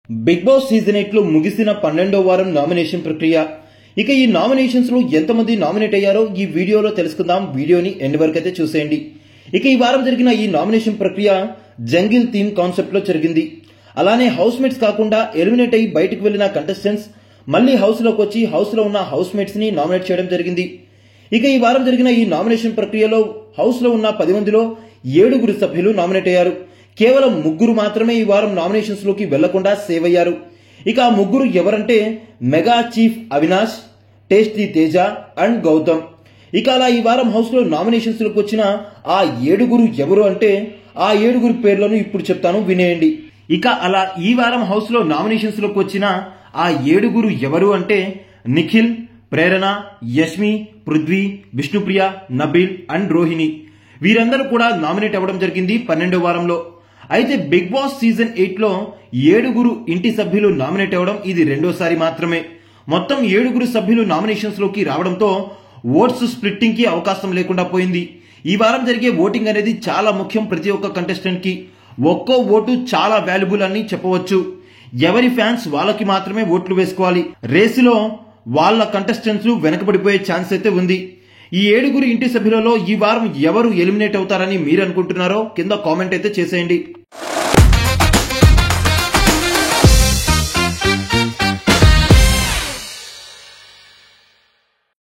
Big boss season 8 లో ముగిసిన 12వ వారం నామినేషన్ ప్రక్రియ. ఇక ఈ నామినేషన్స్ లో ఎంతమంది నామినేట్ అయ్యారో ఈ వీడియోలో తెలుసుకుందాం. వీడియోని ఎండ్ వరకు అయితే చూసేయండి. ఇక ఈ వారం జరిగిన ఈ నామినేషన్ ప్రక్రియ జంగిల్ థీమ్ కాన్సెప్ట్ లో జరిగింది. అలానే హౌస్ మేట్స్ కాకుండా ఎలిమినేట్ అయ్యి బయటకు వెళ్లిన కంటెస్టెంట్స్ మళ్లీ హౌస్ లోకి వచ్చి హౌస్ లో ఉన్న హౌస్ మేట్స్ ని నామినేట్ చేయడం జరిగింది. ఇక ఈ వారం జరిగిన ఈ నామినేషన్ ప్రక్రియలో హౌస్ లో ఉన్న 10 మందిలో 7 సభ్యులు నామినేట్ అయ్యారు. కేవలం 3 మాత్రమే ఈ వారం నామినేషన్స్ లోకి వెళ్లకుండా సేవ్ అయ్యారు. ఇక ఆ 3 ఎవరంటే mega chief Avinash, tasty Teja and Gautam. ఇక అలా ఈ వారం హౌస్ లో నామినేషన్స్ లోకి వచ్చిన ఆ 7 ఎవరు అంటే ఆ 7 పేర్లను ఇప్పుడు చెప్తాను, వినేయండి. ఇక అలా ఈ వారం హౌస్ లో నామినేషన్స్ లోకి వచ్చిన ఆ 7 ఎవరు అంటే నిఖిల్, ప్రేరణ, యష్మి, పృథ్వీ, విష్ణుప్రియ, నబీల్ అండ్ రోహిణి. వీరందరూ కూడా నామినేట్ అవ్వడం జరిగింది 12వ వారంలో. అయితే బిగ్ బాస్ సీజన్ 8 లో 7 ఇంటి సభ్యులు నామినేట్ అవ్వడం ఇది రెండోసారి మాత్రమే. మొత్తం 7 సభ్యులు నామినేషన్స్ లోకి రావడంతో ఓట్స్ స్ప్లిట్టింగ్ కి అవకాశం లేకుండా పోయింది. ఈ వారం జరిగే ఓటింగ్ అనేది చాలా ముఖ్యం ప్రతి ఒక్క కంటెస్టెంట్ కి. ఒక్కో ఓటు చాలా వాల్యుబుల్ అని చెప్పవచ్చు. ఎవరి ఫ్యాన్స్ వాళ్ళకి మాత్రమే ఓట్లు వేసుకోవాలి. రేసులో వాళ్ళ కంటెస్టెంట్స్ వెనకబడిపోయే ఛాన్స్ అయితే ఉంది. ఈ 7 ఇంటి సభ్యులలో ఈ వారం ఎవరు ఎలిమినేట్ అవుతారని మీరు అనుకుంటున్నారో కింద కామెంట్ అయితే చేసేయండి.